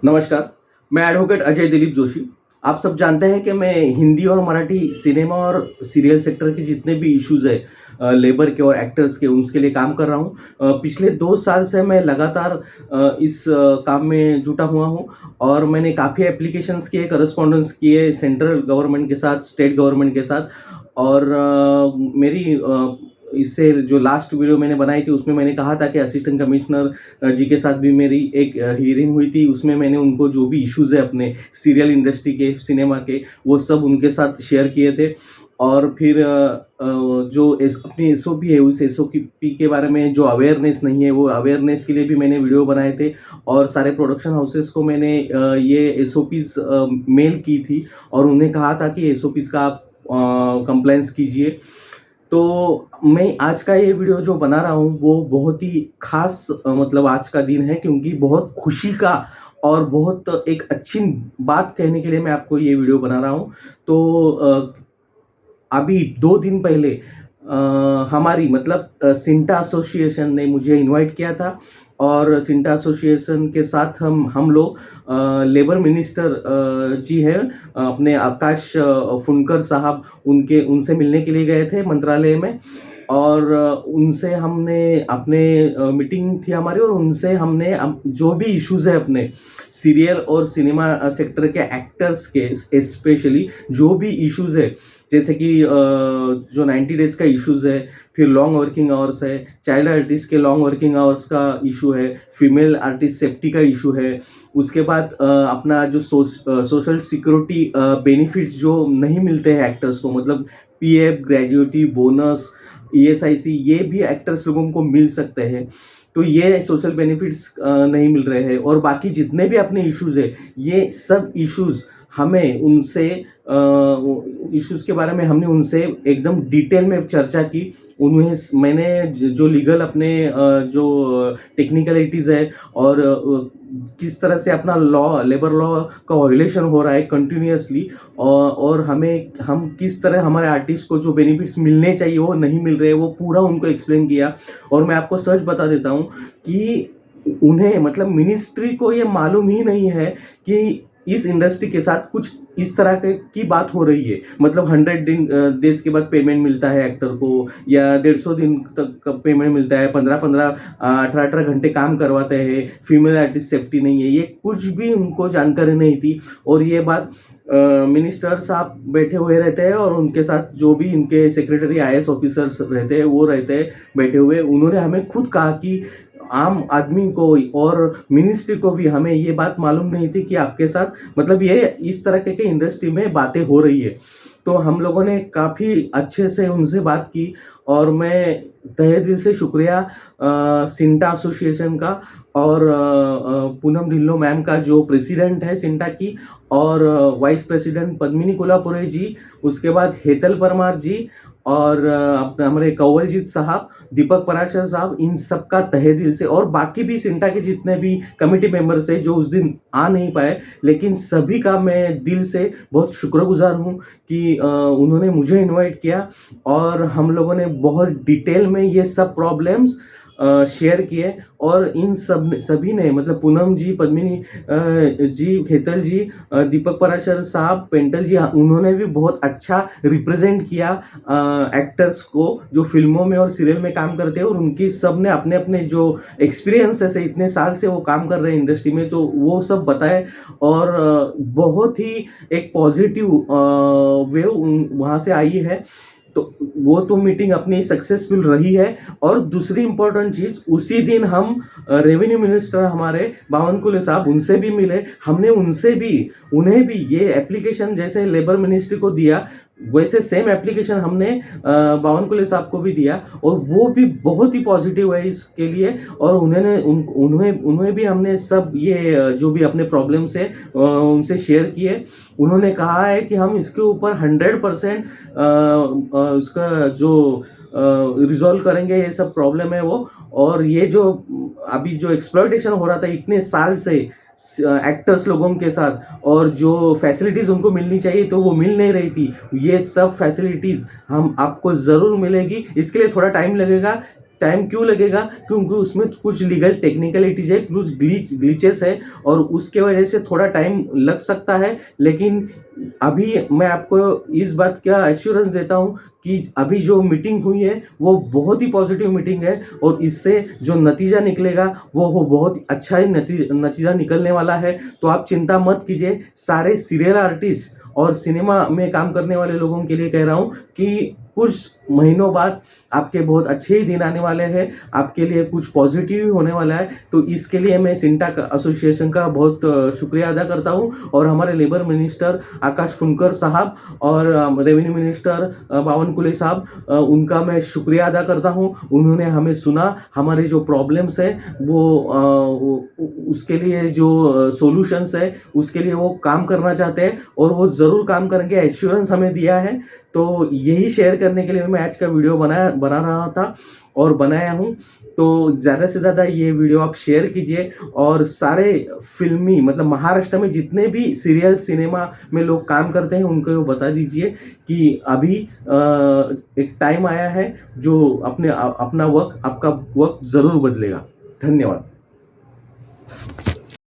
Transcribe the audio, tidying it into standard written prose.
नमस्कार, मैं एडवोकेट अजय दिलीप जोशी। आप सब जानते हैं कि मैं हिंदी और मराठी सिनेमा और सीरियल सेक्टर के जितने भी इश्यूज़ हैं लेबर के और एक्टर्स के, उसके लिए काम कर रहा हूँ। पिछले 2 साल से मैं लगातार इस काम में जुटा हुआ हूँ और मैंने काफ़ी एप्लीकेशंस किए, कॉरेस्पॉन्डेंस किए सेंट्रल गवर्नमेंट के साथ, स्टेट गवर्नमेंट के साथ और मेरी इससे जो लास्ट वीडियो मैंने बनाई थी उसमें मैंने कहा था कि असिस्टेंट कमिश्नर जी के साथ भी मेरी एक हियरिंग हुई थी। उसमें मैंने उनको जो भी इश्यूज़ है अपने सीरियल इंडस्ट्री के, सिनेमा के, वो सब उनके साथ शेयर किए थे। और फिर जो अपनी एसओपी है, उस एसओपी के बारे में जो अवेयरनेस नहीं है, वो अवेयरनेस के लिए भी मैंने वीडियो बनाए थे और सारे प्रोडक्शन हाउसेस को मैंने ये एसओपीज़ मेल की थी और उन्हें कहा था कि एसओपीज़ का आप कंप्लायंस कीजिए। तो मैं आज का ये वीडियो जो बना रहा हूँ वो बहुत ही ख़ास मतलब आज का दिन है, क्योंकि बहुत खुशी का और बहुत एक अच्छी बात कहने के लिए मैं आपको ये वीडियो बना रहा हूँ। तो अभी 2 दिन पहले हमारी मतलब सिंटा एसोसिएशन ने मुझे इनवाइट किया था और सिंटा एसोसिएशन के साथ हम लोग लेबर मिनिस्टर जी हैं, अपने आकाश फुंडकर साहब, उनके उनसे मिलने के लिए गए थे मंत्रालय में और उनसे हमने अपने मीटिंग थी हमारी और उनसे हमने जो भी इश्यूज़ है अपने सीरियल और सिनेमा सेक्टर के एक्टर्स के स्पेशली जो भी इश्यूज़ है, जैसे कि जो 90 डेज़ का इश्यूज़ है, फिर लॉन्ग वर्किंग आवर्स है, चाइल्ड आर्टिस्ट के लॉन्ग वर्किंग आवर्स का इश्यू है, फीमेल आर्टिस्ट सेफ्टी का इश्यू है, उसके बाद अपना जो सोशल सिक्योरिटी बेनिफिट्स जो नहीं मिलते हैं एक्टर्स को, मतलब पीएफ, ग्रेजुएटी, बोनस, ईएसआईसी, ये भी एक्टर्स लोगों को मिल सकते हैं। तो ये सोशल बेनिफिट्स नहीं मिल रहे हैं और बाकी जितने भी अपने इश्यूज़ है, ये सब इश्यूज़ हमें उनसे इश्यूज़ के बारे में हमने उनसे एकदम डिटेल में चर्चा की। उन्हें मैंने जो लीगल अपने जो टेक्निकलिटीज़ है और किस तरह से अपना लेबर लॉ का वायलेशन हो रहा है कंटिन्यूअसली और हम किस तरह हमारे आर्टिस्ट को जो बेनिफिट्स मिलने चाहिए वो नहीं मिल रहे, वो पूरा उनको एक्सप्लेन किया। और मैं आपको सच बता देता हूँ कि उन्हें मतलब मिनिस्ट्री को ये मालूम ही नहीं है कि इस इंडस्ट्री के साथ कुछ इस तरह की बात हो रही है। मतलब 100 दिन डेज़ के बाद पेमेंट मिलता है एक्टर को या 150 दिन तक का पेमेंट मिलता है, 15-15 18-18 घंटे काम करवाते हैं, फीमेल आर्टिस्ट सेफ्टी नहीं है, ये कुछ भी उनको जानकारी नहीं थी। और ये बात मिनिस्टर साहब बैठे हुए रहते हैं और उनके साथ जो भी इनके सेक्रेटरी आईएएस ऑफिसर्स रहते हैं, वो रहते हैं बैठे हुए। उन्होंने हमें खुद कहा कि आम आदमी को और मिनिस्ट्री को भी हमें ये बात मालूम नहीं थी कि आपके साथ मतलब ये इस तरह के इंडस्ट्री में बातें हो रही है। तो हम लोगों ने काफ़ी अच्छे से उनसे बात की और मैं तहे दिल से शुक्रिया सिंटा एसोसिएशन का और पूनम ढिल्लो मैम का, जो प्रेसिडेंट है सिंटा की, और वाइस प्रेसिडेंट पद्मिनी कोल्हापुरे जी, उसके बाद हेतल परमार जी और अपने हमारे कंवलजीत साहब, दीपक पराशर साहब, इन सब का तहे दिल से, और बाकी भी सिंटा के जितने भी कमिटी मेंबर्स हैं जो उस दिन आ नहीं पाए, लेकिन सभी का मैं दिल से बहुत शुक्रगुजार हूँ कि उन्होंने मुझे इनवाइट किया और हम लोगों ने बहुत डिटेल में ये सब प्रॉब्लम्स शेयर किए। और इन सभी ने मतलब पूनम जी, पद्मिनी जी, खेतल जी, दीपक पराशर साहब, पेंटल जी, उन्होंने भी बहुत अच्छा रिप्रेजेंट किया एक्टर्स को जो फिल्मों में और सीरियल में काम करते हैं, और उनकी सब ने अपने अपने जो एक्सपीरियंस है, इतने साल से वो काम कर रहे हैं इंडस्ट्री में, तो वो सब बताए और बहुत ही एक पॉजिटिव वेव वहाँ से आई है। तो वो तो मीटिंग अपनी सक्सेसफुल रही है। और दूसरी इम्पोर्टेंट चीज़, उसी दिन हम रेवेन्यू मिनिस्टर हमारे बावनकुले साहब, उनसे भी मिले। हमने उन्हें भी ये एप्लीकेशन जैसे लेबर मिनिस्ट्री को दिया, वैसे सेम एप्लीकेशन हमने बावनकुले साहब को भी दिया और वो भी बहुत ही पॉजिटिव है इसके लिए। और उन्हें भी हमने सब ये जो भी अपने प्रॉब्लम्स है उनसे शेयर किए। उन्होंने कहा है कि हम इसके ऊपर 100% उसका जो रिजॉल्व करेंगे, ये सब प्रॉब्लम है वो। और ये जो अभी जो एक्सप्लॉयटेशन हो रहा था इतने साल से एक्टर्स लोगों के साथ, और जो फैसिलिटीज़ उनको मिलनी चाहिए तो वो मिल नहीं रही थी, ये सब फैसिलिटीज़ हम आपको ज़रूर मिलेगी। इसके लिए थोड़ा टाइम लगेगा, टाइम क्यों लगेगा? क्योंकि उसमें कुछ लीगल टेक्निकलिटीज़ है, कुछ ग्लिचेस है और उसके वजह से थोड़ा टाइम लग सकता है। लेकिन अभी मैं आपको इस बात का एश्योरेंस देता हूँ कि अभी जो मीटिंग हुई है, वो बहुत ही पॉज़िटिव मीटिंग है और इससे जो नतीजा निकलेगा, वो बहुत ही अच्छा ही नतीजा निकलने वाला है। तो आप चिंता मत कीजिए। सारे सीरियल आर्टिस्ट और सिनेमा में काम करने वाले लोगों के लिए कह रहा हूँ कि कुछ महीनों बाद आपके बहुत अच्छे ही दिन आने वाले हैं, आपके लिए कुछ पॉजिटिव ही होने वाला है। तो इसके लिए मैं सिंटा एसोसिएशन का बहुत शुक्रिया अदा करता हूँ और हमारे लेबर मिनिस्टर आकाश फुनकर साहब और रेवेन्यू मिनिस्टर बावनकुले साहब, उनका मैं शुक्रिया अदा करता हूँ। उन्होंने हमें सुना, हमारे जो प्रॉब्लम्स है उसके लिए जो सॉल्यूशंस है उसके लिए वो काम करना चाहते हैं और वो ज़रूर काम करेंगे, एश्योरेंस हमें दिया है। तो यही शेयर करने के लिए मैं आज का वीडियो बना रहा था और बनाया हूँ। तो ज़्यादा से ज़्यादा ये वीडियो आप शेयर कीजिए और सारे फ़िल्मी मतलब महाराष्ट्र में जितने भी सीरियल सिनेमा में लोग काम करते हैं उनको ये बता दीजिए कि अभी एक टाइम आया है जो आपका वक़्त ज़रूर बदलेगा। धन्यवाद।